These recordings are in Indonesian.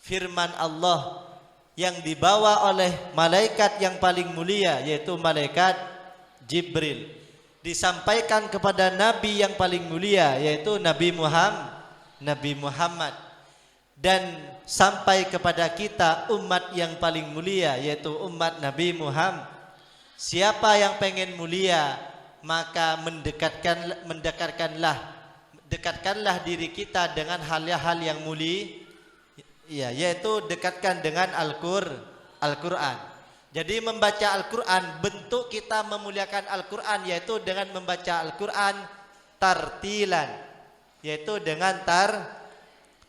firman Allah yang dibawa oleh malaikat yang paling mulia, yaitu malaikat Jibril, disampaikan kepada nabi yang paling mulia, yaitu Nabi Muhammad, dan sampai kepada kita umat yang paling mulia, yaitu umat Nabi Muhammad. Siapa yang pengen mulia, maka dekatkanlah diri kita dengan hal-hal yang mulia, ya, yaitu dekatkan dengan Al-Quran. Jadi membaca Al-Quran, bentuk kita memuliakan Al-Quran yaitu dengan membaca Al-Quran tartilan, yaitu dengan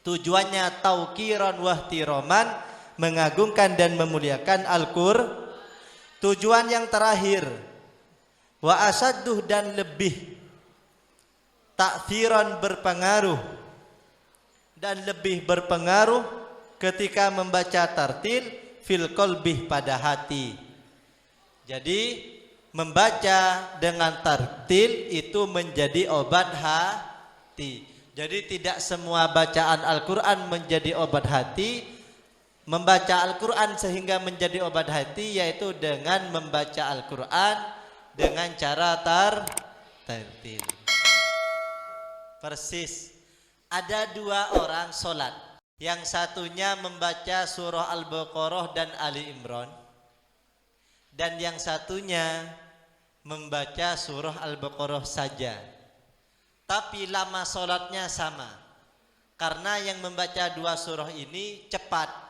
tujuannya tauqiran wahtiroman, mengagungkan dan memuliakan Al-Quran. Tujuan yang terakhir, wa asadduh, dan lebih ta'thiran, berpengaruh dan lebih berpengaruh ketika membaca tartil fil qalbi, pada hati. Jadi membaca dengan tartil itu menjadi obat hati. Jadi tidak semua bacaan Al-Quran menjadi obat hati. Membaca Al-Quran sehingga menjadi obat hati yaitu dengan membaca Al-Quran dengan cara tartil. Persis ada dua orang sholat, yang satunya membaca surah Al-Baqarah dan Ali Imran, dan yang satunya membaca surah Al-Baqarah saja, tapi lama sholatnya sama, karena yang membaca dua surah ini cepat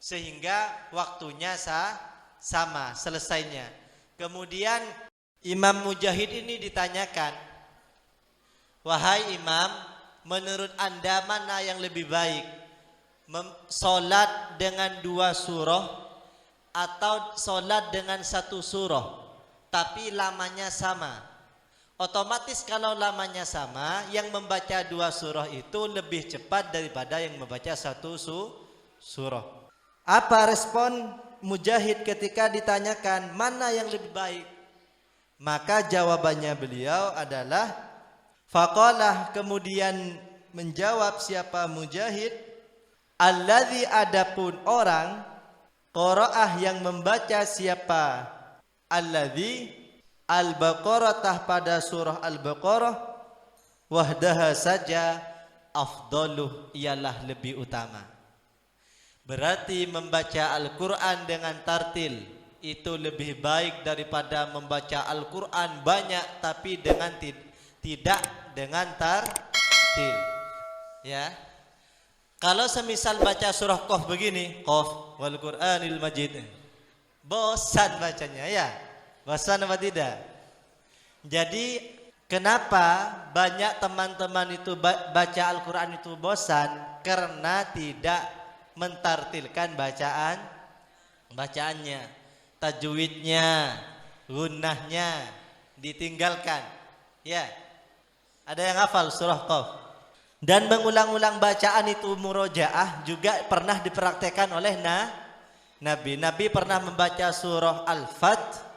sehingga waktunya sama selesainya. Kemudian Imam Mujahid ini ditanyakan, wahai imam, menurut anda mana yang lebih baik, sholat dengan dua surah atau sholat dengan satu surah tapi lamanya sama? Otomatis kalau lamanya sama, yang membaca dua surah itu lebih cepat daripada yang membaca satu surah. Apa respon Mujahid ketika ditanyakan mana yang lebih baik? Maka jawabannya beliau adalah, faqalah, kemudian menjawab siapa Mujahid, alladzi, adapun orang, qaraah, yang membaca siapa, alladzi Al-Baqarah, pada surah Al-Baqarah, wahdaha saja, afdaluh, ialah lebih utama. Berarti membaca Al-Quran dengan tartil itu lebih baik daripada membaca Al-Quran banyak tapi dengan tidak dengan tartil. Ya. Kalau semisal baca surah Qaf begini, Qaf wal Qur'anil Majid, bosan bacanya, ya. Bosan apa tidak? Jadi kenapa banyak teman-teman itu baca Al-Quran itu bosan? Karena tidak mentartilkan bacaannya, tajwidnya, gunnahnya ditinggalkan. Ya, ada yang hafal surah Qaf. Dan mengulang-ulang bacaan itu murojaah juga pernah dipraktekkan oleh Nabi. Nabi pernah membaca surah Al-Fat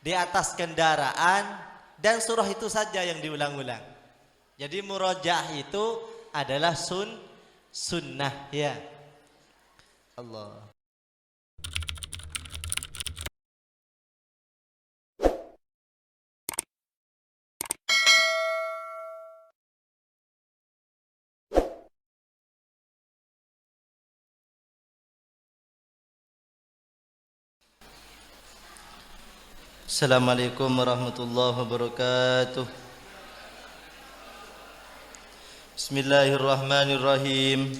di atas kendaraan, dan surah itu saja yang diulang-ulang. Jadi murojaah itu adalah sunnah, ya. Allah. Assalamualaikum warahmatullahi wabarakatuh. Bismillahirrahmanirrahim.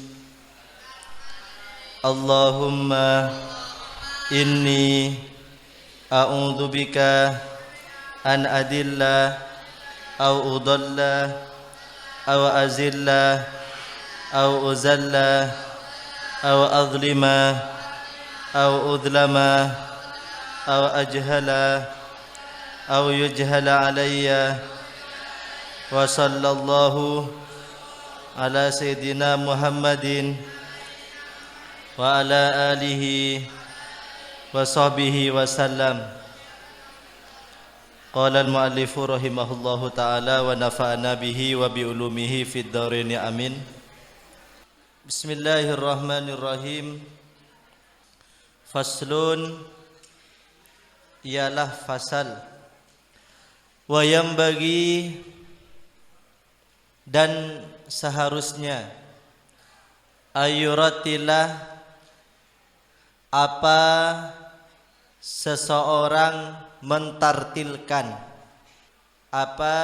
Allahumma inni a'udzubika an adilla au udalla au azilla au uzalla au azlima au udlama au ajhala au yujhala alayya. Wa sallallahu ala sayyidina Muhammadin wa ala alihi wa sahbihi wa sallam. Qala al-muallifu rahimahullahu ta'ala wa nafa'ana bihi wa bi ulumihi fid dharain, amin. Bismillahirrahmanirrahim. Faslun, ialah fasal. Wa yambagi, dan seharusnya, ayuratilah, apa seseorang mentartilkan, apa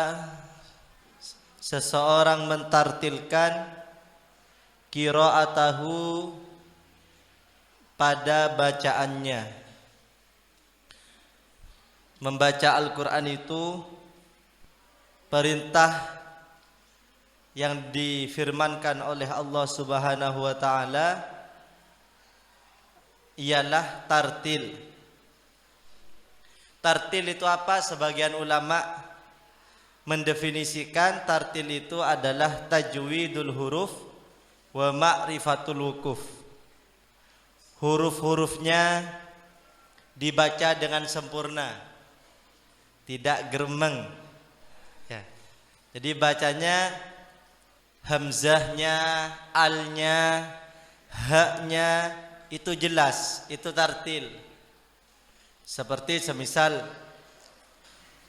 seseorang mentartilkan qiraatahu, pada bacaannya. Membaca Al-Quran itu perintah yang difirmankan oleh Allah Subhanahu wa taala ialah tartil. Tartil itu apa? Sebagian ulama mendefinisikan tartil itu adalah tajwidul huruf wa ma'rifatul wukuf. Huruf-hurufnya dibaca dengan sempurna, tidak gremeng. Ya. Jadi bacanya hamzahnya, alnya, haknya itu jelas, itu tartil. Seperti semisal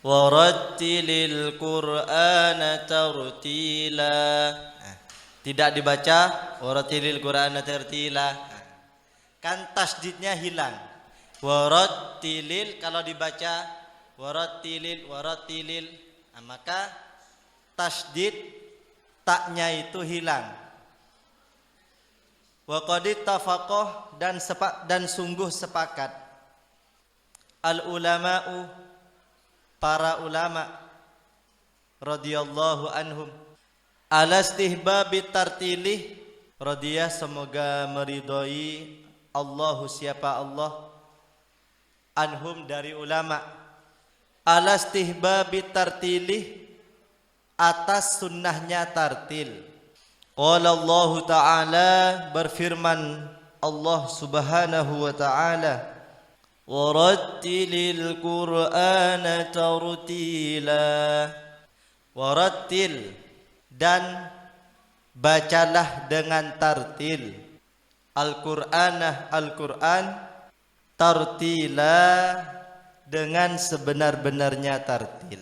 warattilil Qur'ana tartila. Tidak dibaca warattilil Qur'ana tartila. Kan tasdidnya hilang. Warattilil, kalau dibaca warattilil, maka tasdid taknya itu hilang. Wa qad ittafaqah, dan sungguh sepakat al ulama'u, para ulama radhiyallahu anhum, ala istihbabi tartilih, radhiyah semoga meridhai Allahu siapa Allah, anhum dari ulama, ala istihbabi tartilih, atas sunnahnya tartil. Qala Allah Ta'ala, berfirman Allah Subhanahu wa Ta'ala, warattilil Qur'ana tartila. Warattil, dan bacalah dengan tartil Al-Qur'anah, Al-Quran, tartila, dengan sebenar-benarnya tartil.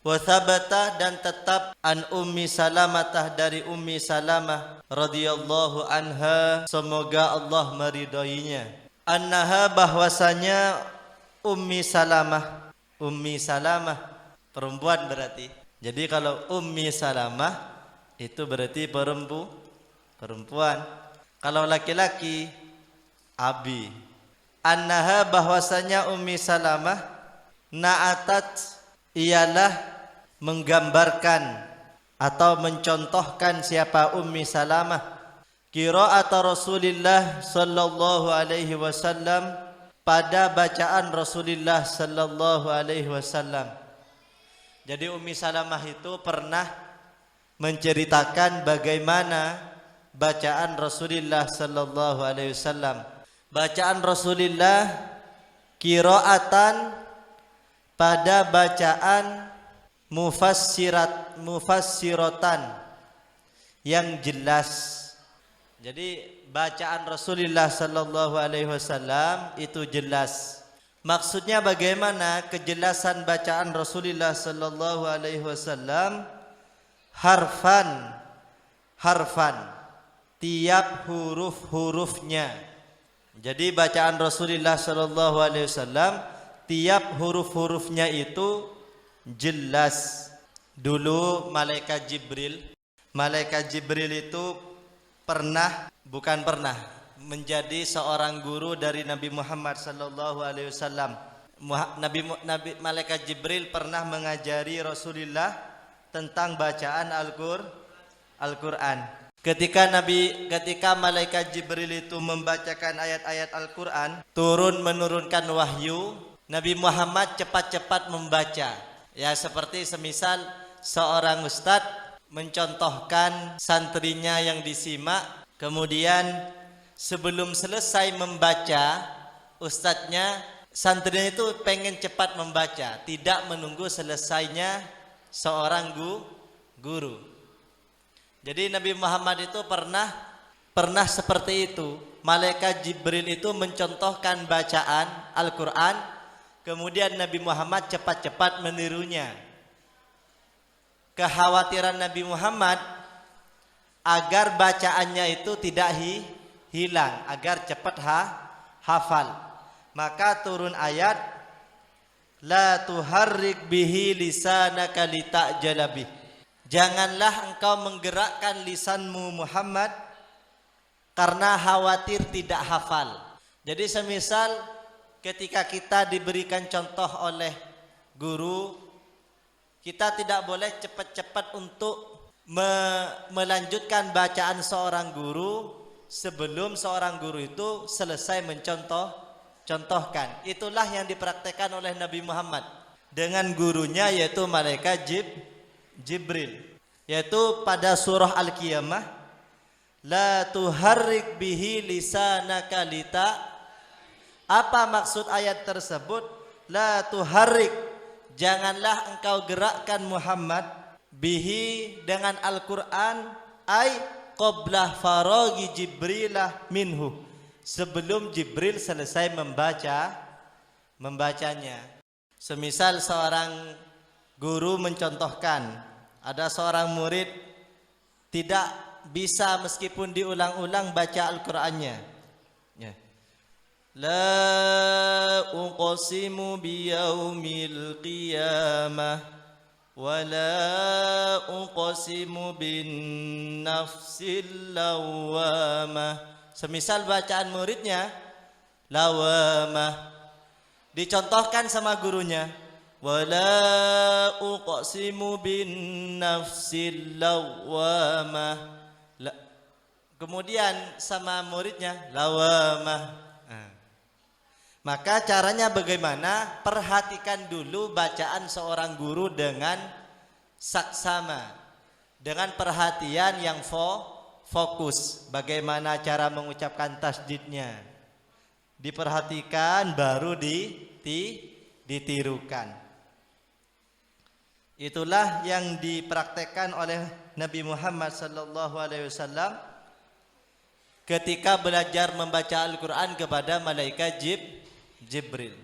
Wa thabata, dan tetap an Ummi Salamatah, dari Ummi Salamah radhiyallahu anha, semoga Allah meridainya, annaha, bahwasanya Ummi Salamah, Ummi Salamah perempuan berarti. Jadi kalau Ummi Salamah itu berarti perempuan. Kalau laki-laki abi. Annaha, bahwasanya Ummi Salamah, na'atat, ialah menggambarkan atau mencontohkan siapa Ummi Salamah, qiraat Rasulillah sallallahu alaihi wasallam, pada bacaan Rasulullah sallallahu alaihi wasallam. Jadi Ummi Salamah itu pernah menceritakan bagaimana bacaan Rasulullah sallallahu alaihi wasallam. Bacaan Rasulullah qiraatan, pada bacaan mufassiratan, yang jelas. Jadi bacaan Rasulullah sallallahu alaihi wasallam itu jelas. Maksudnya bagaimana kejelasan bacaan Rasulullah sallallahu alaihi wasallam? Harfan, tiap huruf-hurufnya. Jadi bacaan Rasulullah sallallahu alaihi wasallam tiap huruf-hurufnya itu jelas. Dulu malaikat Jibril itu menjadi seorang guru dari Nabi Muhammad sallallahu alaihi wasallam. Malaikat Jibril pernah mengajari Rasulullah tentang bacaan Al-Quran. Ketika malaikat Jibril itu membacakan ayat-ayat Al-Quran, menurunkan wahyu, Nabi Muhammad cepat-cepat membaca. Ya, seperti semisal seorang ustadz mencontohkan santrinya yang disimak, kemudian sebelum selesai membaca, ustadznya, santrinya itu pengen cepat membaca, tidak menunggu selesainya seorang guru. Jadi Nabi Muhammad itu pernah pernah seperti itu. Malaikat Jibril itu mencontohkan bacaan Al-Quran, kemudian Nabi Muhammad cepat-cepat menirunya. Kekhawatiran Nabi Muhammad agar bacaannya itu tidak hilang, agar cepat hafal. Maka turun ayat, la tuharrik bihi lisanaka lita'jala bih. Janganlah engkau menggerakkan lisanmu Muhammad karena khawatir tidak hafal. Jadi semisal ketika kita diberikan contoh oleh guru, kita tidak boleh cepat-cepat untuk melanjutkan bacaan seorang guru sebelum seorang guru itu selesai contohkan. Itulah yang dipraktekkan oleh Nabi Muhammad dengan gurunya, yaitu malaikat Jibril, yaitu pada surah Al-Qiyamah, la tuharrik bihi lisanaka lita. Apa maksud ayat tersebut? La tuharrik, janganlah engkau gerakkan Muhammad, bihi dengan Al-Quran, ay qabla faragi Jibrilah minhu, sebelum Jibril selesai membacanya. Semisal seorang guru mencontohkan, ada seorang murid tidak bisa meskipun diulang-ulang baca Al-Qur'annya. Ya. La uqsimu biyaumil qiyamah wa la uqsimu bin nafsil lawamah. Semisal bacaan muridnya lawamah, dicontohkan sama gurunya, wala uqsimu bin nafsil lawamah. Kemudian sama muridnya lawamah. Maka caranya bagaimana? Perhatikan dulu bacaan seorang guru dengan saksama, dengan perhatian yang fokus. Bagaimana cara mengucapkan tasdidnya, diperhatikan baru ditirukan. Itulah yang dipraktekkan oleh Nabi Muhammad SAW ketika belajar membaca Al-Quran kepada malaikat Jibril.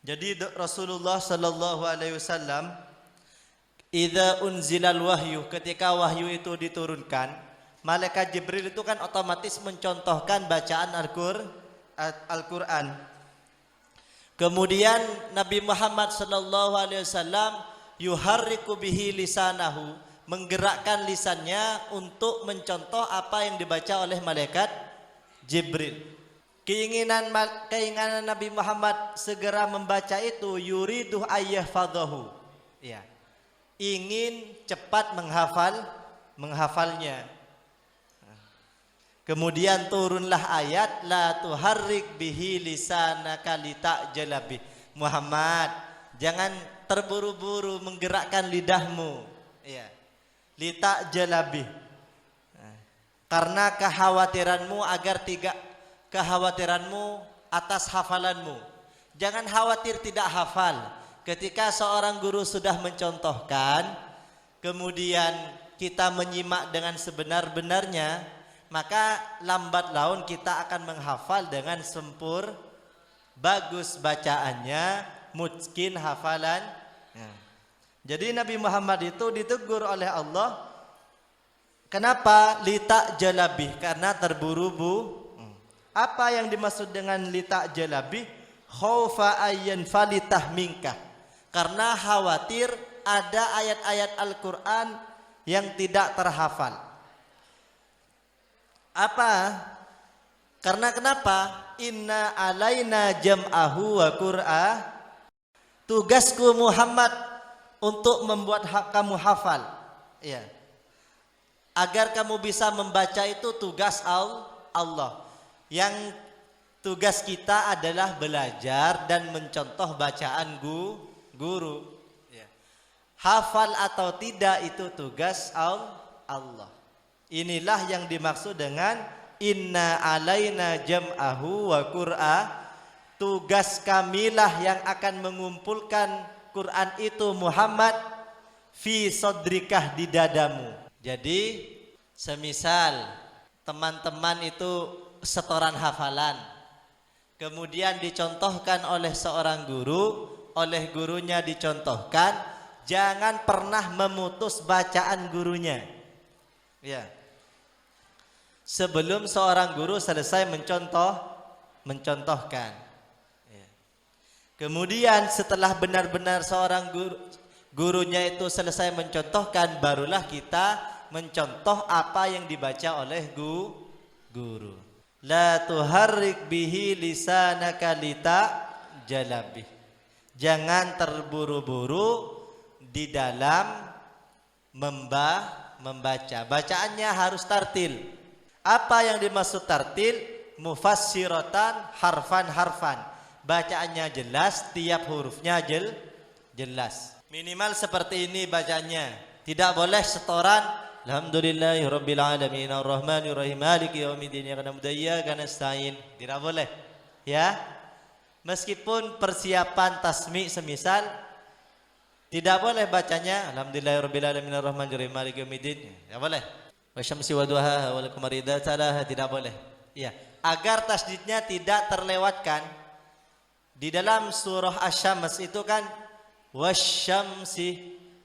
Jadi Rasulullah SAW, idza unzilal wahyu, ketika wahyu itu diturunkan, malaikat Jibril itu kan otomatis mencontohkan bacaan Al-Quran. Kemudian Nabi Muhammad SAW yuharriku bihi lisanahu, menggerakkan lisannya untuk mencontoh apa yang dibaca oleh malaikat Jibril. Keinginan Nabi Muhammad segera membaca itu yuridu ayyahfadhahu, ya, ingin cepat menghafalnya. Kemudian turunlah ayat, la tuharrik bihi lisanaka lita'jala bih. Muhammad, jangan terburu-buru menggerakkan lidahmu, ya, lita'jala bih, karena kekhawatiranmu kekhawatiranmu atas hafalanmu. Jangan khawatir tidak hafal. Ketika seorang guru sudah mencontohkan, kemudian kita menyimak dengan sebenar-benarnya, maka lambat laun kita akan menghafal dengan bagus bacaannya, mungkin hafalan. Jadi Nabi Muhammad itu ditegur oleh Allah. Kenapa? Lita'jala bih, karena terburu-buru. Apa yang dimaksud dengan lita'jala bih? Khaufa ayyan falitah minkah, karena khawatir ada ayat-ayat Al-Quran yang tidak terhafal. Apa? Karena kenapa? Inna alaina jam'ahu wa qur'ah, tugasku Muhammad untuk membuat kamu hafal, ya, agar kamu bisa membaca itu tugas Allah. Yang tugas kita adalah belajar dan mencontoh bacaan guru, ya. Hafal atau tidak itu tugas Allah. Inilah yang dimaksud dengan inna alaina jam'ahu wa qur'ah, tugas kamilah yang akan mengumpulkan Quran itu Muhammad fi sodrikah, di dadamu. Jadi semisal teman-teman itu setoran hafalan. Kemudian dicontohkan oleh seorang guru, oleh gurunya dicontohkan, jangan pernah memutus bacaan gurunya. Ya. Sebelum seorang guru selesai mencontohkan. Ya. Kemudian setelah benar-benar seorang gurunya itu selesai mencontohkan, barulah kita mencontoh apa yang dibaca oleh guru. La tuharrik bihi lisanaka jalabih. Jangan terburu-buru di dalam membaca. Bacaannya harus tartil. Apa yang dimaksud tartil? Mufassiratan harfan. Bacaannya jelas, tiap hurufnya jelas. Minimal seperti ini bacanya. Tidak boleh setoran Alhamdulillahirabbil alamin arrahmanir rahim maliki yaumiddin iyyaka na'budu wa iyyaka nasta'in. Tidak boleh. Ya. Meskipun persiapan tasmi semisal, tidak boleh bacanya Alhamdulillahirabbil alamin arrahmanir rahim maliki yaumiddin. Tidak boleh. Wasyamsi wadhuhaha wal qamari idza talaha. Tidak boleh. Ya. Agar tasdidnya tidak terlewatkan. Di dalam surah Asy-Syams itu kan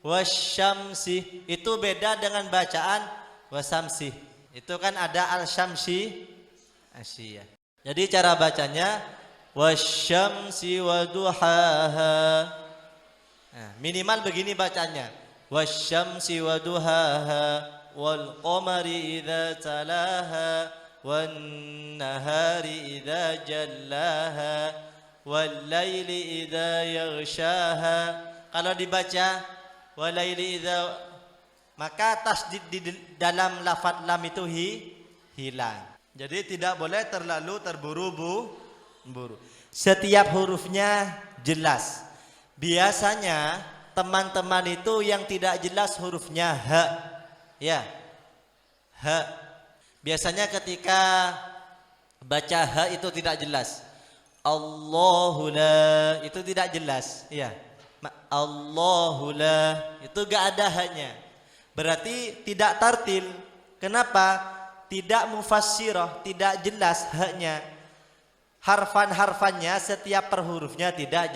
wasyamsi itu beda dengan bacaan wasamsi. Itu kan ada al-syamsi asyiyah. Jadi cara bacanya wasyamsi waduhaha. Nah, minimal begini bacanya. Wasyamsi waduhaha wal qamari idza talaha wan nahari idza jallaha wal laili idza yaghshaha. Kalau dibaca walaili idza, maka tasdid di dalam lafaz lam itu hilang. Jadi tidak boleh terlalu terburu-buru. Setiap hurufnya jelas. Biasanya teman-teman itu yang tidak jelas hurufnya h. Ya. H. Biasanya ketika baca h itu tidak jelas. Allahu la itu tidak jelas. Ya. Allahu la itu gak ada hanya. Berarti tidak tartil. Kenapa? Tidak mufassirah, tidak jelas haknya. Harfan-harfannya setiap per hurufnya tidak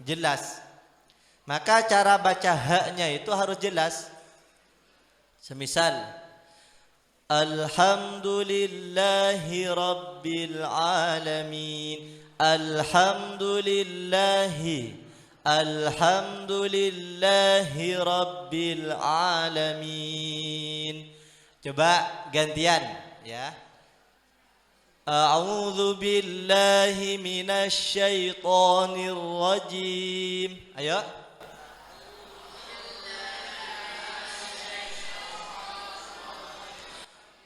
jelas. Maka cara baca haknya itu harus jelas. Semisal Alhamdulillahi rabbil alamin. Alhamdulillahi rabbil alamin. Coba gantian ya. A'udzu billahi minasy syaithanir rajim. Ayo.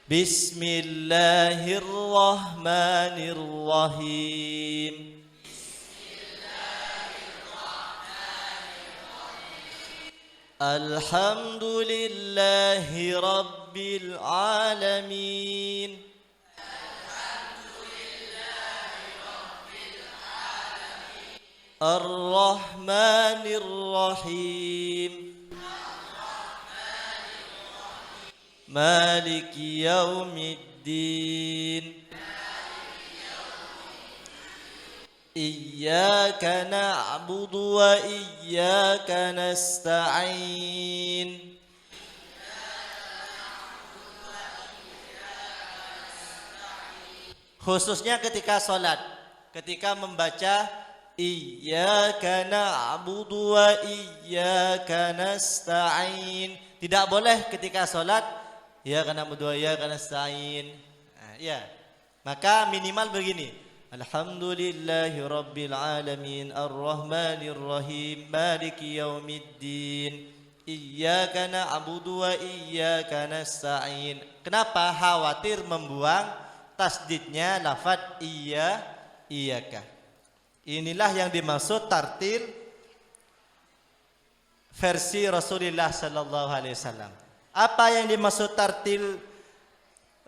Bismillahirrahmanirrahim. Alhamdulillahi rabbil alamin. Ar-Rahmanir Rahim. Maliki yaumiddin. Iyyaka na'budu wa iyyaka nasta'in. Khususnya ketika sholat, ketika membaca iyyaka na'budu wa iyyaka nasta'in. Tidak boleh ketika sholat iyyaka na'budu wa iyyaka nasta'in. Ya, maka minimal begini. Alhamdulillahi rabbil alamin arrahmanir rahim maliki yaumiddin iyyaka na'budu wa iyyaka nasta'in. Kenapa khawatir membuang tasdidnya lafaz iyyaka? Inilah yang dimaksud tartil versi Rasulullah sallallahu alaihi wasallam. Apa yang dimaksud tartil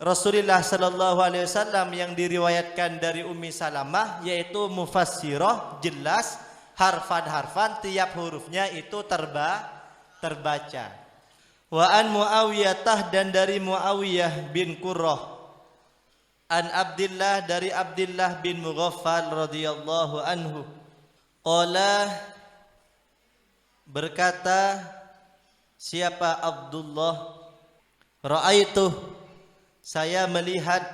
Rasulullah sallallahu alaihi wasallam yang diriwayatkan dari Ummi Salamah, yaitu mufassirah, jelas, harfan-harfan tiap hurufnya itu terbaca. Wa an Muawiyah, dan dari Muawiyah bin Qurrah An Abdillah, dari Abdillah bin Mughaffal radhiyallahu anhu, qala, berkata siapa Abdullah, ra'aitu, saya melihat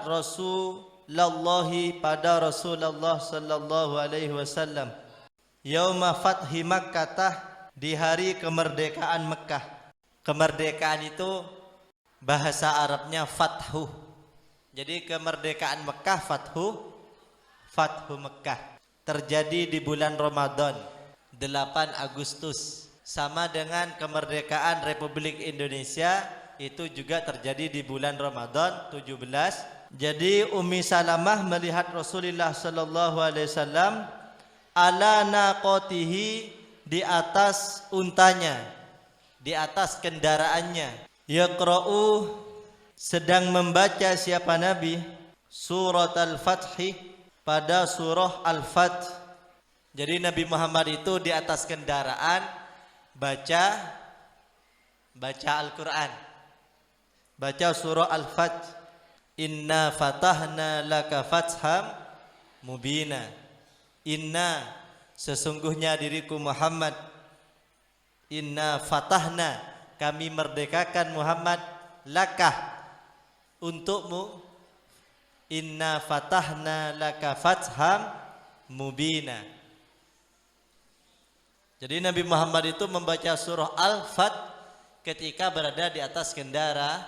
Rasulullah, pada Rasulullah sallallahu alaihi wasallam, yauma fathi Makkah, di hari kemerdekaan Mekah. Kemerdekaan itu bahasa Arabnya fathu. Jadi kemerdekaan Mekah, fathu Mekah, terjadi di bulan Ramadan 8 Agustus. Sama dengan kemerdekaan Republik Indonesia, itu juga terjadi di bulan Ramadan 17. Jadi Ummi Salamah melihat Rasulullah sallallahu alaihi wasallam ala naqatihi, di atas untanya, di atas kendaraannya, yaqra'u, sedang membaca siapa Nabi, surat Al-Fathi, pada surah Al-Fath. Jadi Nabi Muhammad itu di atas kendaraan baca Al-Quran, baca surah Al-Fath. Inna fatahna laka fatham mubina. Inna, sesungguhnya diriku Muhammad, inna fatahna, kami merdekakan Muhammad, laka, untukmu, inna fatahna laka fatham mubina. Jadi Nabi Muhammad itu membaca surah Al-Fath ketika berada di atas kendaraan.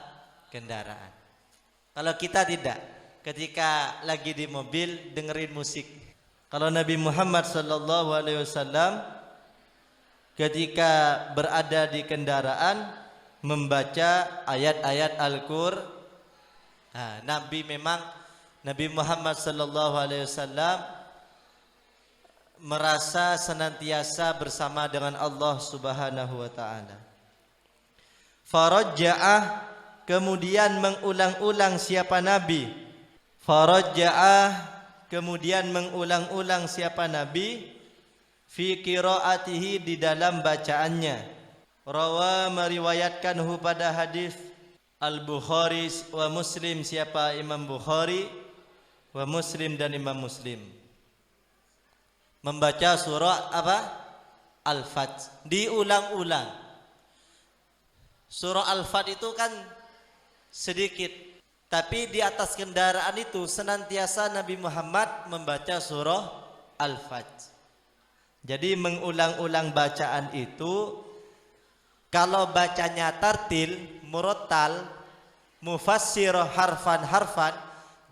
Kalau kita tidak, ketika lagi di mobil dengerin musik. Kalau Nabi Muhammad sallallahu alaihi wasallam ketika berada di kendaraan membaca ayat-ayat Al-Qur'an. Nah, Nabi Muhammad sallallahu alaihi wasallam merasa senantiasa bersama dengan Allah Subhanahu wa taala. Farajja'ah, kemudian mengulang-ulang siapa Nabi. Farajja'ah, kemudian mengulang-ulang siapa Nabi, fi qiraatihi, di dalam bacaannya. Rawa, meriwayatkanhu pada hadis Al-Bukhari wa Muslim, siapa Imam Bukhari, wa Muslim, dan Imam Muslim. Membaca surah apa? Al-Fath, diulang-ulang. Surah Al-Fath itu kan sedikit, tapi di atas kendaraan itu senantiasa Nabi Muhammad membaca surah Al-Fath. Jadi mengulang-ulang bacaan itu, kalau bacanya tartil, murattal, mufassir harfan,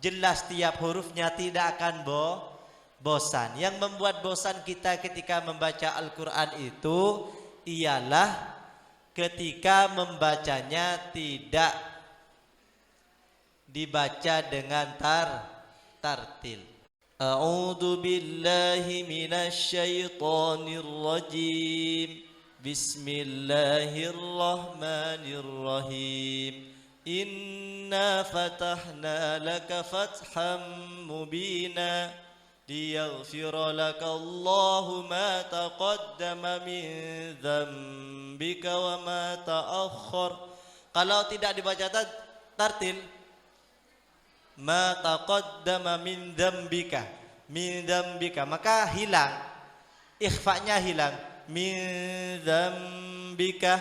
jelas tiap hurufnya, tidak akan bosan. Yang membuat bosan kita ketika membaca Al-Quran itu ialah ketika membacanya tidak dibaca dengan tartil. A'udzu billahi minasy syaithanir rajim. Bismillahirrahmanirrahim. Inna fatahna laka fatham mubina liyaghfira laka Allahu ma taqaddama min dzambika wa ma ta'akhkhar. Kalau tidak dibaca tartil, ma taqaddama min dzambika, maka hilang, ikhfa'nya hilang, min dzambika.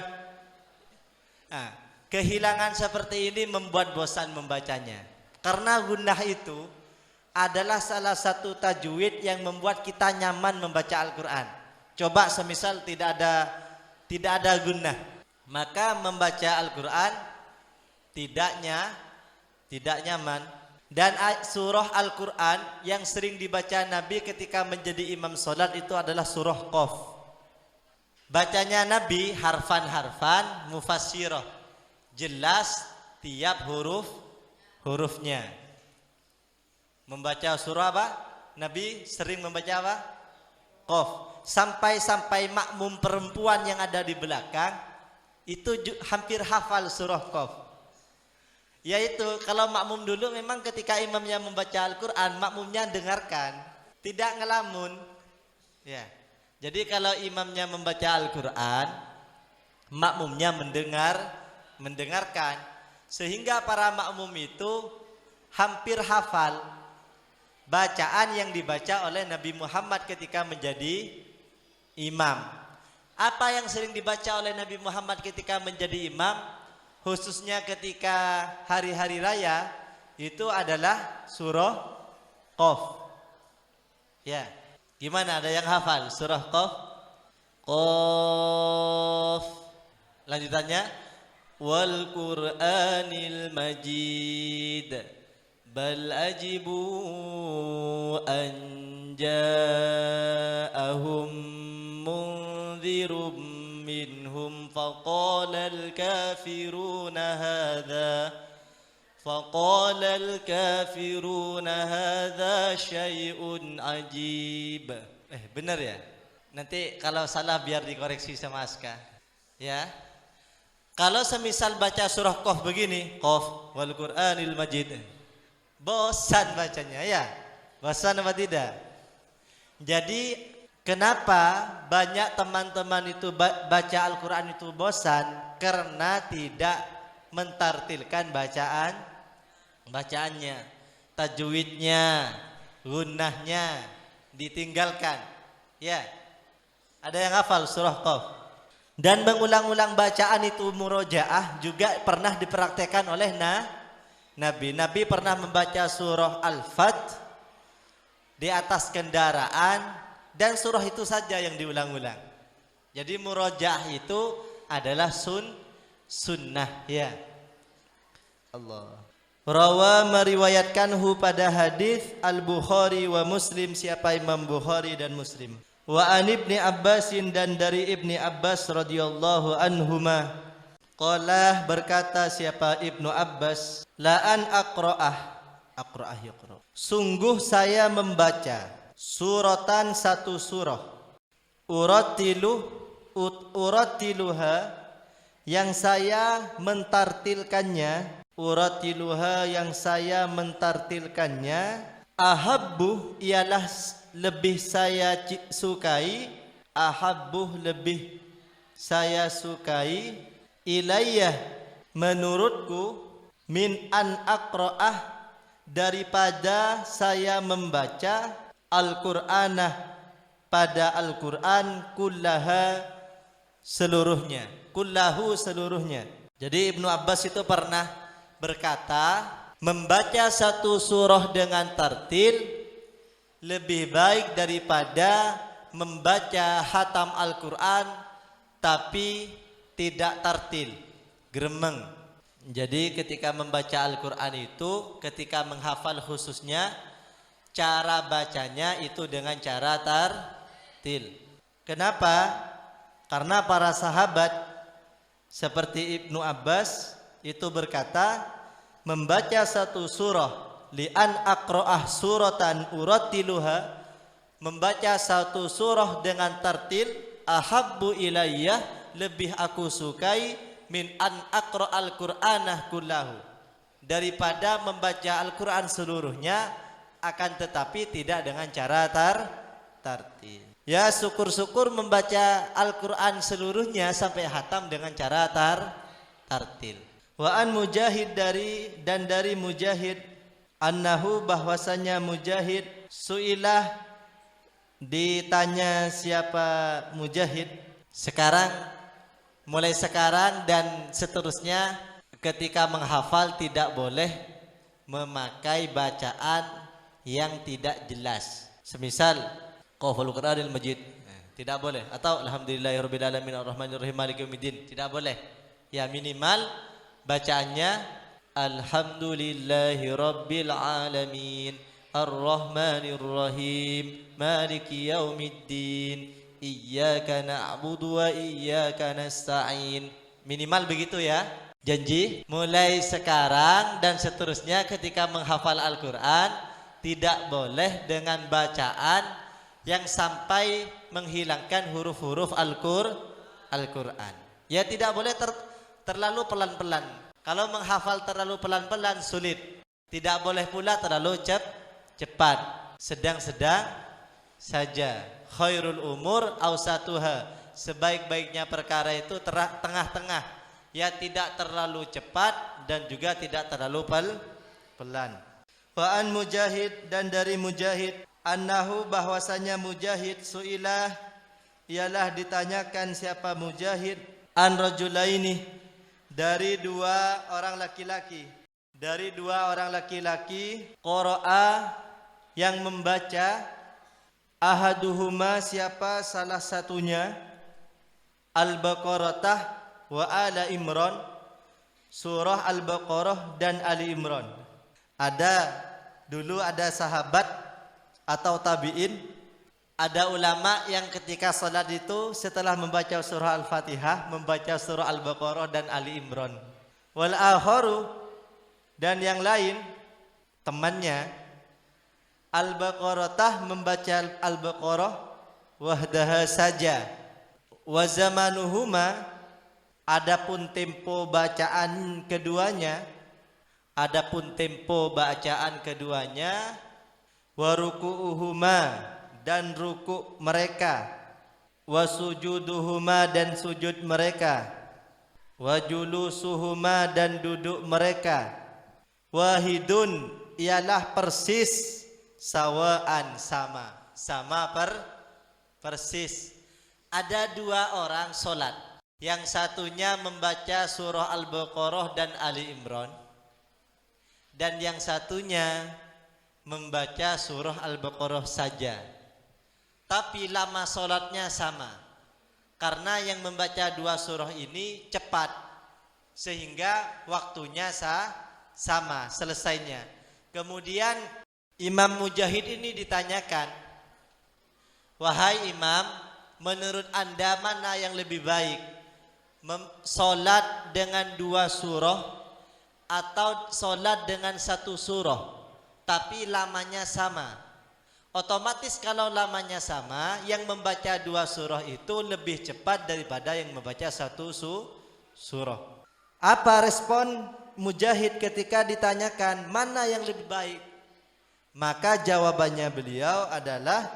Nah, kehilangan seperti ini membuat bosan membacanya, karena gunnah itu adalah salah satu tajwid yang membuat kita nyaman membaca Al-Quran. Coba semisal tidak ada gunnah, maka membaca Al-Quran tidak nyaman. Dan surah Al-Quran yang sering dibaca Nabi ketika menjadi imam sholat itu adalah surah Qaf. Bacanya Nabi harfan mufassirah, jelas tiap hurufnya. Membaca surah apa? Nabi sering membaca apa? Qaf. Sampai makmum perempuan yang ada di belakang itu hampir hafal surah Qaf. Yaitu kalau makmum dulu memang ketika imamnya membaca Al-Quran, makmumnya dengarkan, tidak ngelamun. Ya. Jadi kalau imamnya membaca Al-Quran, makmumnya mendengarkan. Sehingga para makmum itu hampir hafal bacaan yang dibaca oleh Nabi Muhammad ketika menjadi imam. Apa yang sering dibaca oleh Nabi Muhammad ketika menjadi imam, khususnya ketika hari-hari raya, itu adalah surah Qaf. Ya, gimana, ada yang hafal surah Qaf? Qaf. Lanjutannya, wal Qur'anil Majid bal ajibu an ja'ahum munzirum minhum faqalal kafiruna hadza syai'un ajib. Benar ya? Nanti kalau salah biar dikoreksi sama Aska. Ya. Kalau semisal baca surah Qaf begini, Qaf wal Qur'anil Majid, bosan bacanya ya? Bosan apa tidak? Jadi kenapa banyak teman-teman itu baca Al-Quran itu bosan? Karena tidak mentartilkan bacaannya, tajwidnya, gunnahnya ditinggalkan. Ya, ada yang hafal surah Qaf. Dan mengulang-ulang bacaan itu murojaah juga pernah dipraktekkan oleh Nabi. Nabi pernah membaca surah Al-Fat di atas kendaraan, dan surah itu saja yang diulang-ulang. Jadi murojaah itu adalah sunnah ya. Allah. Rawa meriwayatkanhu pada hadis Al-Bukhari wa Muslim, siapa Imam Bukhari dan Muslim. Wa an Ibni Abbasin, dan dari Ibni Abbas radhiyallahu anhuma, qala berkata siapa Ibnu Abbas, la an aqra'ah yaqra, sungguh saya membaca suratan satu surah, uratiluha yang saya mentartilkannya, ahabbu ialah lebih saya sukai, lebih saya sukai, ilayah menurutku, min an aqra'ah daripada saya membaca Al-Qur'anah pada Al-Qur'an kullahu seluruhnya. Jadi Ibnu Abbas itu pernah berkata, membaca satu surah dengan tartil lebih baik daripada membaca khatam Al-Quran tapi tidak tartil, gremeng. Jadi ketika membaca Al-Quran itu, ketika menghafal khususnya, cara bacanya itu dengan cara tartil. Kenapa? Karena para sahabat seperti Ibnu Abbas itu berkata, membaca satu surah, li'an aqra'ah suratan uratiluha, membaca satu surah dengan tartil, ahabbu ilayya, lebih aku sukai, min an aqra'al qur'anah kullahu, daripada membaca Al-Quran seluruhnya, akan tetapi tidak dengan cara tartil. Ya, syukur-syukur membaca Al-Quran seluruhnya sampai khatam dengan cara tartil. Wa an Mujahid, dari Mujahid, annahu bahwasanya Mujahid, su'ilah ditanya siapa Mujahid, mulai sekarang dan seterusnya ketika menghafal tidak boleh memakai bacaan yang tidak jelas. Semisal Qaful Qur'anil Majid, tidak boleh, atau alhamdulillahirabbil alamin arrahmanirrahim maliki yaumiddin, tidak boleh. Ya, minimal bacaannya alhamdulillahi rabbil alamin arrahmanirrahim maliki yaumiddin iyyaka na'budu wa iyyaka nasta'in. Minimal begitu ya. Janji mulai sekarang dan seterusnya ketika menghafal Al-Quran tidak boleh dengan bacaan yang sampai menghilangkan huruf-huruf Al-Quran. Ya, tidak boleh terlalu pelan-pelan. Kalau menghafal terlalu pelan-pelan sulit. Tidak boleh pula terlalu cepat. Sedang-sedang saja. Khairul umur awsatuha, sebaik-baiknya perkara itu tengah-tengah. Ya, tidak terlalu cepat dan juga tidak terlalu pelan. Wa an Mujahid, dan dari Mujahid, annahu, bahwasanya Mujahid, su'ilah, ialah ditanyakan siapa Mujahid, an rajulaini, dari dua orang laki-laki, qara'a, yang membaca, ahaduhuma, siapa salah satunya, Al-Baqarah wa Ala Imran, surah Al-Baqarah dan Ali Imran. Dulu ada sahabat atau tabi'in, ada ulama yang ketika salat itu setelah membaca surah Al-Fatihah membaca surah Al-Baqarah dan Ali Imran. Wal akharu, dan yang lain temannya, Al-Baqarah, membaca Al-Baqarah wahdaha saja. Wa zamanuhuma, adapun tempo bacaan keduanya, wa ruku'uhuma, dan ruku' mereka, wa sujuduhuma, dan sujud mereka, wa julusuhuma, dan duduk mereka, wahidun, ialah persis, sawaan, sama persis. Ada dua orang solat, yang satunya membaca surah Al-Baqarah dan Ali Imran, dan yang satunya membaca surah Al-Baqarah saja. Tapi lama solatnya sama, karena yang membaca dua surah ini cepat, sehingga waktunya sama selesainya. Kemudian Imam Mujahid ini ditanyakan, wahai imam, menurut anda mana yang lebih baik, solat dengan dua surah atau solat dengan satu surah tapi lamanya sama? Otomatis kalau lamanya sama, yang membaca dua surah itu lebih cepat daripada yang membaca satu surah. Apa respon Mujahid ketika ditanyakan mana yang lebih baik? Maka jawabannya beliau adalah,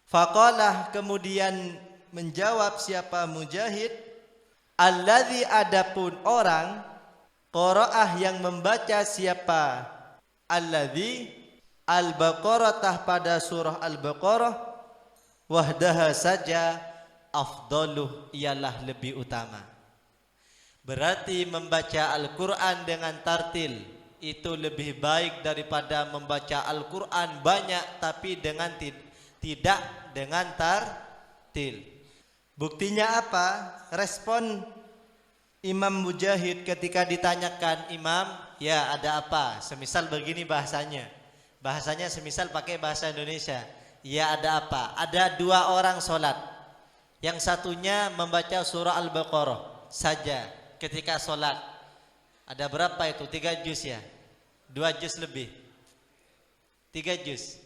faqalah, kemudian menjawab siapa Mujahid, alladzi, adapun orang, qaraah, yang membaca siapa, alladzi, Al-Baqarah, pada surah Al-Baqarah, wahdaha saja, afdaluh, ialah lebih utama. Berarti membaca Al-Quran dengan tartil itu lebih baik daripada membaca Al-Quran banyak tapi dengan tidak dengan tartil. Buktinya apa? Respon Imam Mujahid ketika ditanyakan, imam, ya ada apa? Semisal begini bahasanya semisal pakai bahasa Indonesia, ya ada apa? Ada dua orang solat, yang satunya membaca surah Al-Baqarah saja ketika solat. Ada berapa itu? 3 juz ya? 2 juz lebih, 3 juz.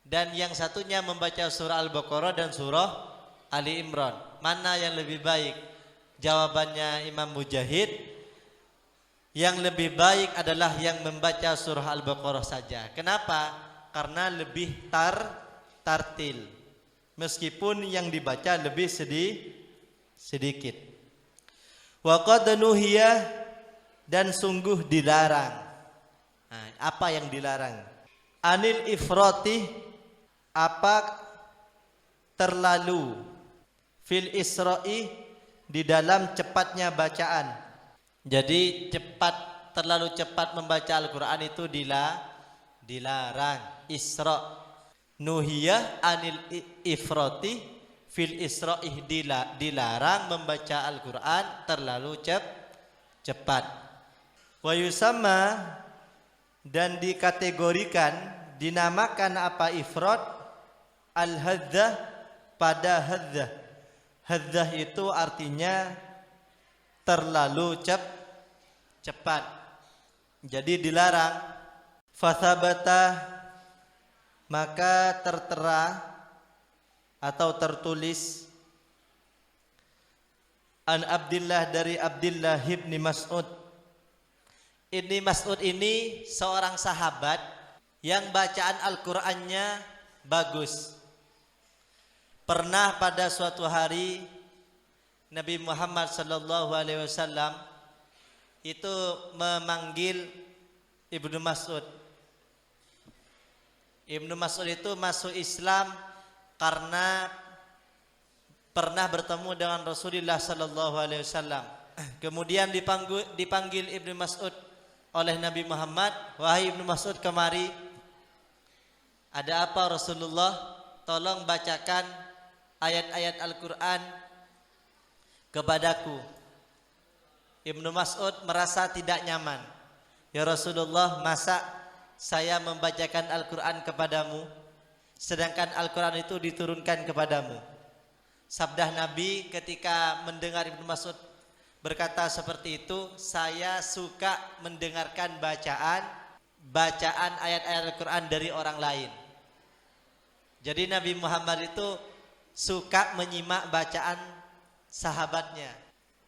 Dan yang satunya membaca surah Al-Baqarah dan surah Ali Imran. Mana yang lebih baik? Jawabannya Imam Mujahid, yang lebih baik adalah yang membaca surah Al-Baqarah saja. Kenapa? Karena lebih tartil, meskipun yang dibaca lebih sedikit. Wa qad nuhiya, dan sungguh dilarang. Nah, apa yang dilarang? Anil ifrati, apa terlalu, fil isra'i, di dalam cepatnya bacaan. Jadi terlalu cepat membaca Al-Quran itu dilarang. Isra, nuhiyah anil ifrati fil isra'i, dilarang membaca Al-Quran terlalu cepat. Wa yusamma, dan dikategorikan, dinamakan apa ifrat, al-haddah, pada haddah. Haddah itu artinya terlalu cepat. Jadi dilarang. Fathabata, maka tertera atau tertulis, an Abdillah, dari Abdillah ibni Mas'ud. Ibni Mas'ud ini seorang sahabat yang bacaan Al-Qur'annya bagus. Pernah pada suatu hari Nabi Muhammad sallallahu alaihi wasallam itu memanggil Ibnu Mas'ud, Ibnu Mas'ud itu masuk Islam karena pernah bertemu dengan Rasulullah sallallahu alaihi wasallam. Kemudian dipanggil Ibnu Mas'ud oleh Nabi Muhammad, "Wahai Ibnu Mas'ud, kemari. Ada apa Rasulullah? Tolong bacakan ayat-ayat Al-Qur'an kepadaku." Ibnu Mas'ud merasa tidak nyaman. "Ya Rasulullah, masa saya membacakan Al-Qur'an kepadamu sedangkan Al-Qur'an itu diturunkan kepadamu?" Sabda Nabi ketika mendengar Ibnu Mas'ud berkata seperti itu, "Saya suka mendengarkan bacaan ayat-ayat Al-Qur'an dari orang lain." Jadi Nabi Muhammad itu suka menyimak bacaan sahabatnya.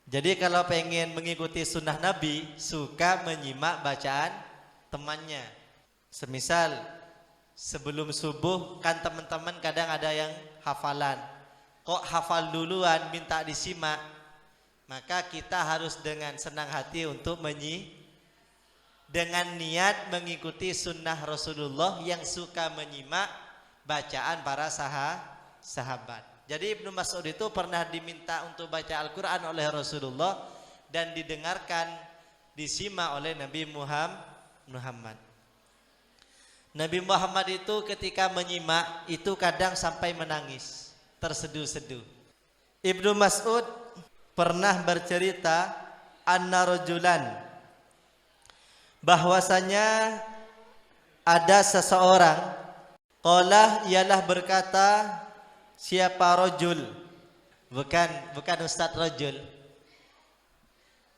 Jadi kalau pengen mengikuti sunnah Nabi, suka menyimak bacaan temannya. Semisal sebelum subuh kan teman-teman kadang ada yang hafalan. Kok hafal duluan minta disimak? Maka kita harus dengan senang hati untuk dengan niat mengikuti sunnah Rasulullah yang suka menyimak bacaan para sahabat. Jadi Ibnu Mas'ud itu pernah diminta untuk baca Al-Quran oleh Rasulullah dan didengarkan, disimak oleh Nabi Muhammad. Nabi Muhammad itu ketika menyimak itu kadang sampai menangis, terseduh-seduh. Ibnu Mas'ud pernah bercerita anna rajulan, bahwasanya ada seseorang, qala ialah berkata, siapa rajul? Bukan Ustadz rajul.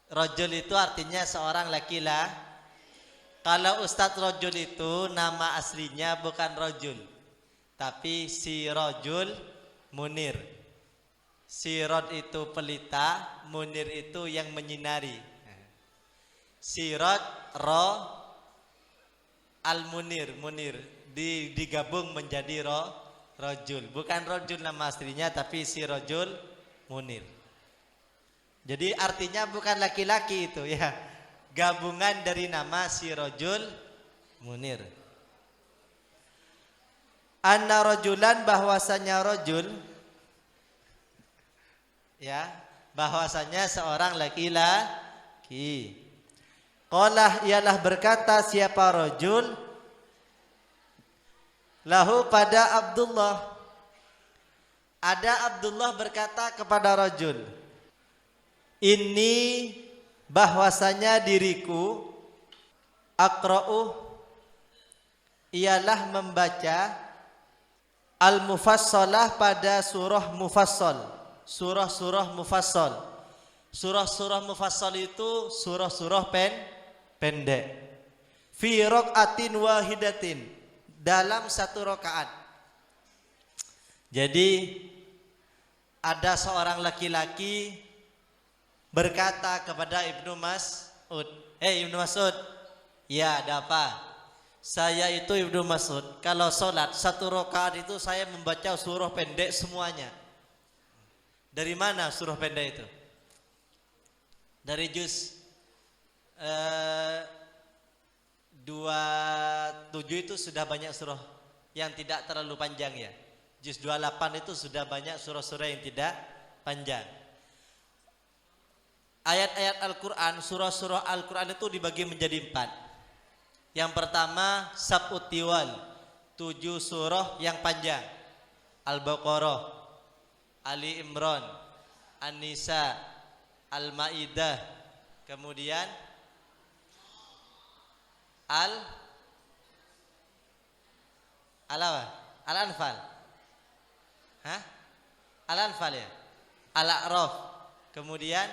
Rajul itu artinya seorang laki-laki. Kalau Ustadz rajul itu nama aslinya bukan rajul, tapi si rajul Munir. Sirot itu pelita, Munir itu yang menyinari. Sirot, ro, al-munir, munir digabung menjadi rojul. Bukan rojul nama aslinya, tapi si rojul Munir. Jadi artinya bukan laki-laki itu ya, gabungan dari nama si rojul Munir. Anna rojulan, bahwasanya rojul, ya, bahwasanya seorang laki-laki. Qala ialah berkata siapa rajul, lahu pada Abdullah. Ada Abdullah berkata kepada rajul, ini bahwasanya diriku aqra'u ialah membaca al-mufassalah pada surah mufassal. Surah-surah mufassal. Surah-surah mufassal itu surah-surah pendek. Fi raqatin wahidatin, dalam satu rakaat. Jadi ada seorang laki-laki berkata kepada Ibnu Mas'ud, Ibnu Mas'ud, ya ada apa? Saya itu Ibnu Mas'ud, kalau sholat satu rakaat itu saya membaca surah pendek semuanya. Dari mana surah pendek itu? Dari juz 27 itu sudah banyak surah yang tidak terlalu panjang ya. Juz 28 itu sudah banyak surah-surah yang tidak panjang. Ayat-ayat Al-Quran, surah-surah Al-Quran itu dibagi menjadi 4. Yang pertama sab'ut tiwal, 7 surah yang panjang. Al-Baqarah, Ali Imran, An-Nisa, Al-Maidah, kemudian Al-Anfal. Al-Anfal ya. Al-A'raf. Kemudian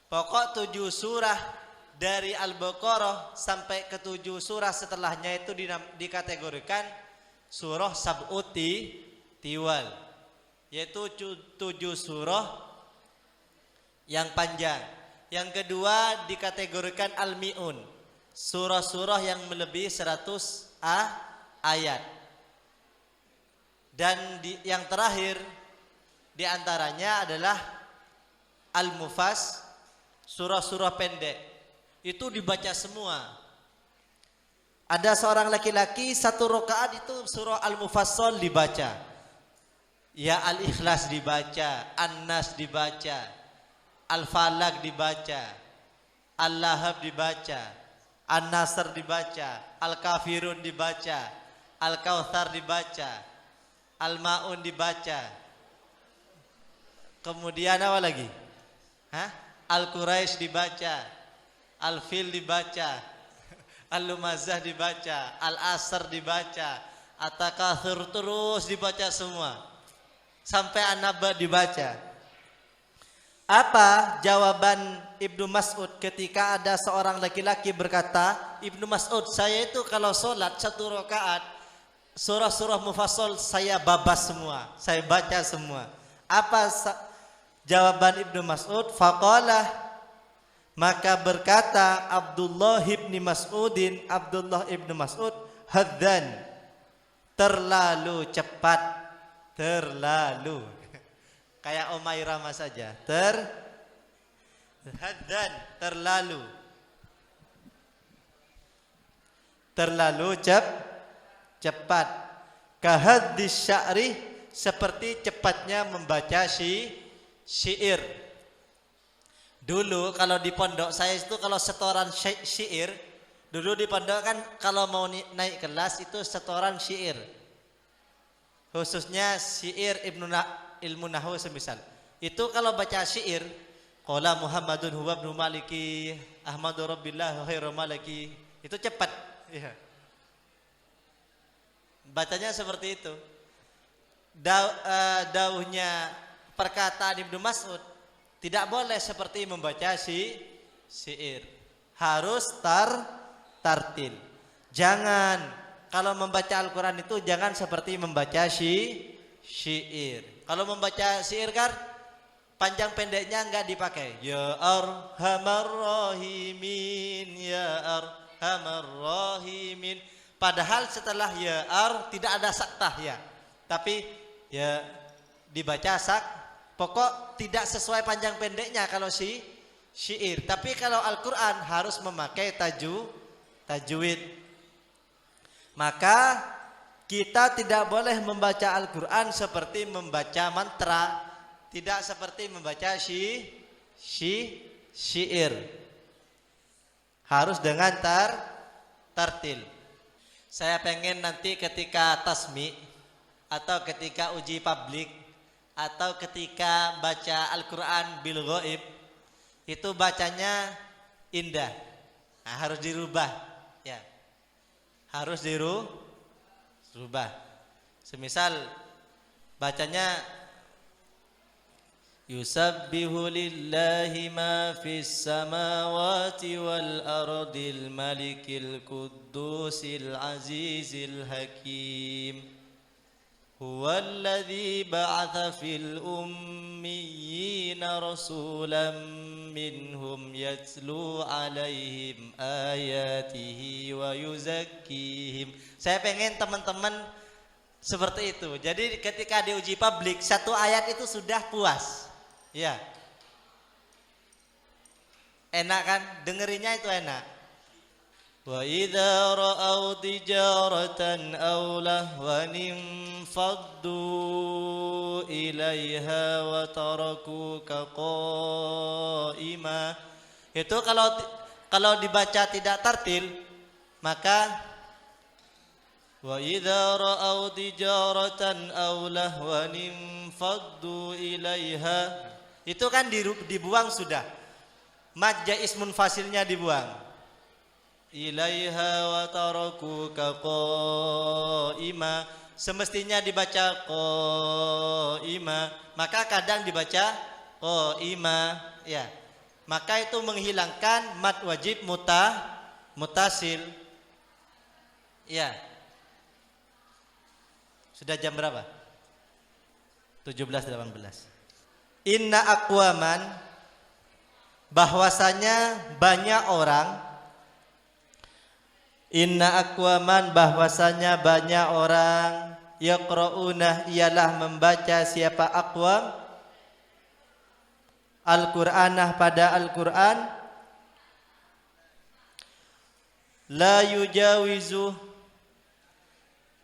pokok 7 surah dari Al-Baqarah sampai ke 7 surah setelahnya itu dikategorikan surah sab'uti tiwal, yaitu 7 surah yang panjang. Yang kedua dikategorikan al-mi'un, surah-surah yang melebihi 100 ayat. Dan yang terakhir diantaranya adalah al-mufas, surah-surah pendek. itu dibaca semua. Ada seorang laki-laki 1 rakaat itu surah Al-Mufassal dibaca. Ya Al-Ikhlas dibaca, An-Nas dibaca, Al-Falaq dibaca, Al-Lahab dibaca, An-Nasr dibaca, Al-Kafirun dibaca, Al-Kautsar dibaca, Al-Maun dibaca. Kemudian apa lagi? Al-Quraisy dibaca, Al-Fil dibaca, Al-Lumazah dibaca, Al-Asr dibaca, At-Takatsur terus dibaca semua. Sampai An-Naba dibaca. Apa jawaban Ibnu Mas'ud ketika ada seorang laki-laki berkata, Ibnu Mas'ud, saya itu kalau sholat 1 rakaat surah-surah Mufassal saya babas semua, saya baca semua. Apa jawaban Ibnu Mas'ud? Faqala, maka berkata Abdullah ibn Mas'ud, haddan, terlalu cepat, terlalu. Kayak Umairah saja, haddan, terlalu cepat. Kahaddis sya'ri, seperti cepatnya membaca syair. Dulu kalau di pondok saya itu kalau setoran syair, dulu di pondok kan kalau mau naik kelas itu setoran syair. Khususnya syair ilmu nahwu semisal. Itu kalau baca syair, qala Muhammadun huwa ibnu Maliki Ahmadu Rabbillah khairu maliki, itu cepat. Ya. Bacanya seperti itu. Dauhnya perkataan Ibnu Mas'ud, tidak boleh seperti membaca syair. Harus tartil. Jangan, kalau membaca Al-Quran itu jangan seperti membaca syair. Kalau membaca syair kan panjang pendeknya enggak dipakai. Ya Arhamar Rahimin, Ya Arhamar Rahimin. Padahal setelah ya tidak ada saktah ya. Tapi ya dibaca pokok tidak sesuai panjang pendeknya kalau syair. Tapi kalau Al-Quran harus memakai tajwid. Maka kita tidak boleh membaca Al-Quran seperti membaca mantra, tidak seperti membaca syair. Harus dengan tartil. Saya pengen nanti ketika tasmi atau ketika uji publik atau ketika baca Al-Quran bil ghaib itu bacanya indah. Nah, harus dirubah ya. Harus dirubah. Semisal bacanya yusabbihu lillahi ma fis samawati wal ardil malikil quddusil azizil hakim huwallazi ba'atha fil ummiyina rasulan minhum yatlu alaihim ayatihi wa yuzakkihim. Saya pengen teman-teman seperti itu. Jadi ketika diuji publik 1 ayat itu sudah puas. Ya. Enak kan? Dengerinnya itu enak. Wa idza ra'aw tijaratan aw lahwan faddu ilaiha wa tarakuka qa'ima. Itu kalau dibaca tidak tartil maka wa idza ra'aw tijaratan aw lahwan faddu ilaiha, itu kan dibuang sudah. Mad jaiz munfasilnya dibuang. Ilaiha wa tarakuka qa'ima, semestinya dibaca qa'ima, maka kadang dibaca qa'ima ya. Maka itu menghilangkan mad wajib mutasil. Ya. Sudah jam berapa? 17.18. Inna aqwaman, bahwasanya banyak orang. Inna aqwaman, bahwasanya banyak orang. Yaqra'una, ialah membaca siapa aqwam Al-Qur'anah pada Al-Qur'an. la yujawizu,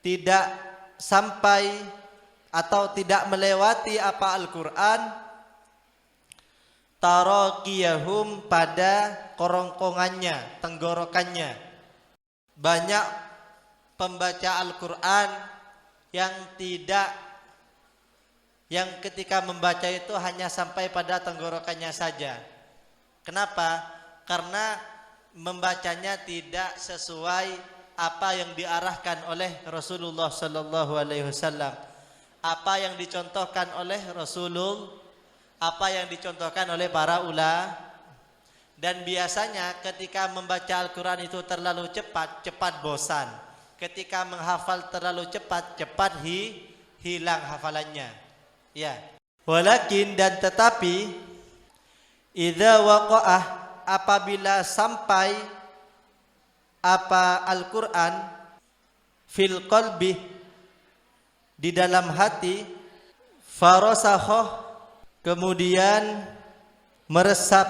tidak sampai atau tidak melewati apa Al-Quran, taraqiyahum, pada kerongkongannya, tenggorokannya. Banyak pembaca Al-Quran yang ketika membaca itu hanya sampai pada tenggorokannya saja. Kenapa? Karena membacanya tidak sesuai apa yang diarahkan oleh Rasulullah sallallahu alaihi wasallam, apa yang dicontohkan oleh Rasulullah, apa yang dicontohkan oleh para ulama. Dan biasanya ketika membaca Al-Quran itu terlalu cepat, cepat bosan. Ketika menghafal terlalu cepat, cepat hilang hafalannya. Ya. Walakin, dan tetapi, idza waqa'ah, apabila sampai apa Al-Quran fil qalbi, di dalam hati, farasakh, kemudian meresap.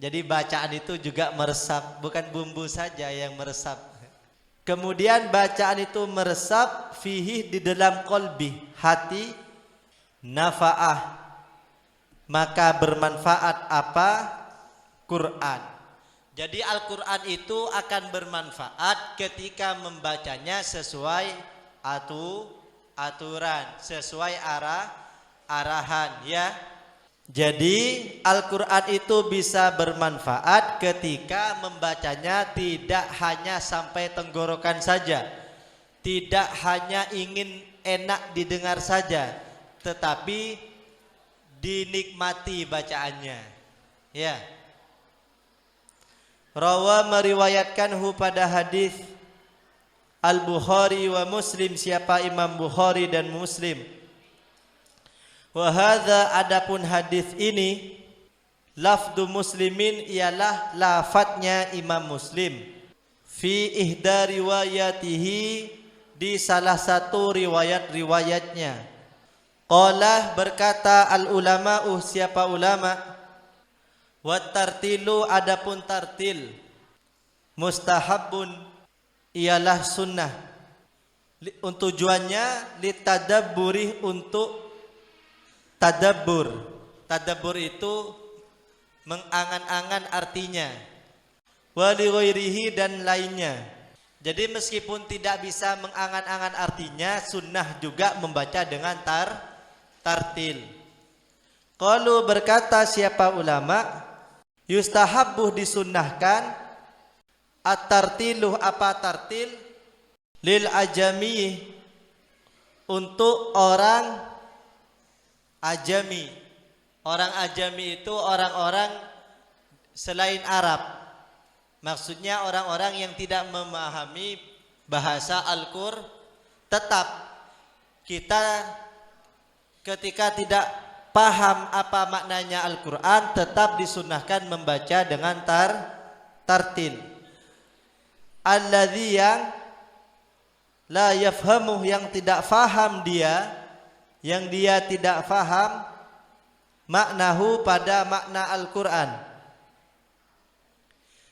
Jadi bacaan itu juga meresap, bukan bumbu saja yang meresap. Kemudian bacaan itu meresap fihi, di dalam qalbi, hati, nafa'ah, maka bermanfaat apa Quran. Jadi Al-Quran itu akan bermanfaat ketika membacanya sesuai aturan, sesuai arahan, ya. Jadi Al-Quran itu bisa bermanfaat ketika membacanya tidak hanya sampai tenggorokan saja, tidak hanya ingin enak didengar saja, tetapi dinikmati bacaannya. Ya. Rawa, meriwayatkanhu pada hadis Al-Bukhari wa Muslim, siapa Imam Bukhari dan Muslim. Wa hadza, adapun hadis ini, lafdu Muslimin, ialah lafadznya Imam Muslim, fi ihda riwayatihi, di salah satu riwayat-riwayatnya. Qala, berkata al ulama'u, siapa ulama, wa tartilu, adapun tartil, mustahabun, ialah sunnah. Tujuannya litadabburi, untuk tadabbur. Tadabbur itu mengangan-angan artinya. Wa li ghairihi, dan lainnya. Jadi meskipun tidak bisa mengangan-angan artinya, sunnah juga membaca dengan tartil. Qalu, berkata siapa ulama, yustahabbuh, disunnahkan, at-tartilu, apa tartil, lil ajami, untuk orang ajami. Orang ajami itu orang-orang selain Arab. Maksudnya orang-orang yang tidak memahami bahasa Al-Qur'an. Tetap kita ketika tidak paham apa maknanya Al-Qur'an, tetap disunnahkan membaca dengan tartil. Alladzi, yang la yafhamu, yang tidak faham dia, yang dia tidak faham maknahu, pada makna Al-Quran.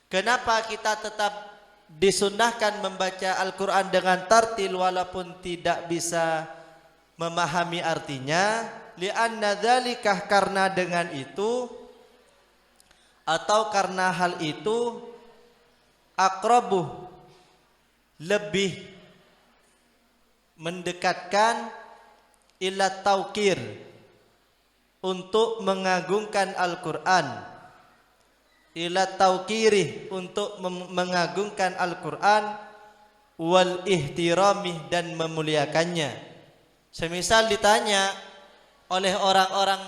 Kenapa kita tetap disunnahkan membaca Al-Quran dengan tartil walaupun tidak bisa memahami artinya? Li'anna dzalika, karena dengan itu atau karena hal itu, aqrabuh, lebih mendekatkan, ila taukir, untuk mengagungkan Al-Quran, ila taukirih, untuk mengagungkan Al-Quran, wal ihtiramih, dan memuliakannya. Semisal ditanya oleh orang-orang,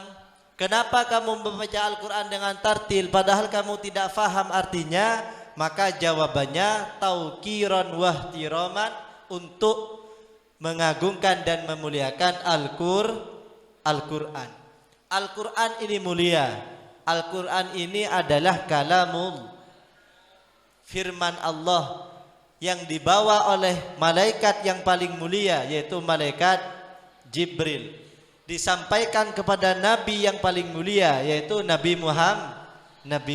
kenapa kamu membaca Al-Quran dengan tartil padahal kamu tidak faham artinya? Maka jawabannya taukiran wahtiraman, untuk mengagungkan dan memuliakan Al-Quran. Al-Quran ini mulia. Al-Quran ini adalah kalamul, firman Allah, yang dibawa oleh malaikat yang paling mulia, yaitu malaikat Jibril. Disampaikan kepada Nabi yang paling mulia, yaitu Nabi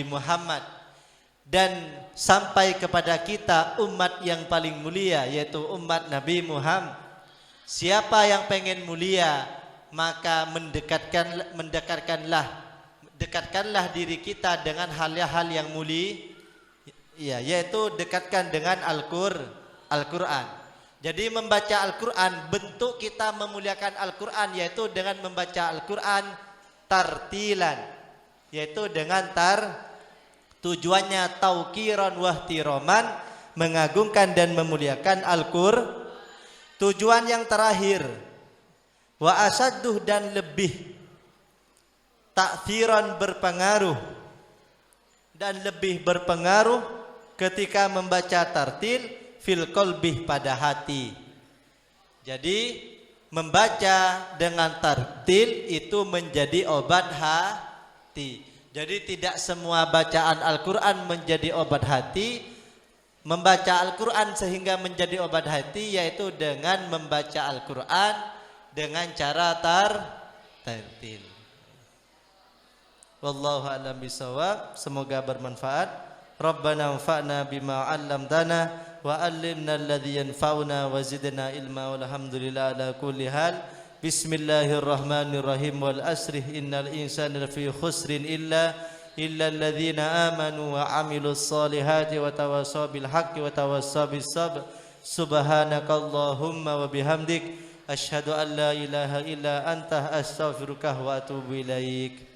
Muhammad. dan sampai kepada kita umat yang paling mulia, yaitu umat Nabi Muhammad. Siapa yang pengen mulia, maka dekatkanlah diri kita dengan hal-hal yang mulia, ya, yaitu dekatkan dengan Al-Quran. Jadi membaca Al-Quran, bentuk kita memuliakan Al-Quran yaitu dengan membaca Al-Quran tartilan, yaitu dengan tujuannya tauqiran wahtiroman, mengagungkan dan memuliakan Al-Quran. Tujuan yang terakhir, wa asadduh, dan lebih ta'thiran, berpengaruh dan lebih berpengaruh ketika membaca tartil fil qalbi, pada hati. Jadi membaca dengan tartil itu menjadi obat hati. Jadi tidak semua bacaan Al-Quran menjadi obat hati. Membaca Al-Quran sehingga menjadi obat hati yaitu dengan membaca Al-Quran dengan cara tartil. Wallahu a'lam bishawab. Semoga bermanfaat. Rabbana anfa'na bima 'allamtana wa 'allimna alladhi yanfa'una wa zidna ilma, walhamdulillah ala kulli hal. Bismillahirrahmanirrahim. Wal asri innal insana lafi khusrin illa alladhina amanu wa 'amilus solihati wa tawassaw bil haqqi wa tawassaw bis sabr. Subhanakallahumma wa bihamdik asyhadu an la ilaha illa anta astaghfiruka wa atubu ilaik.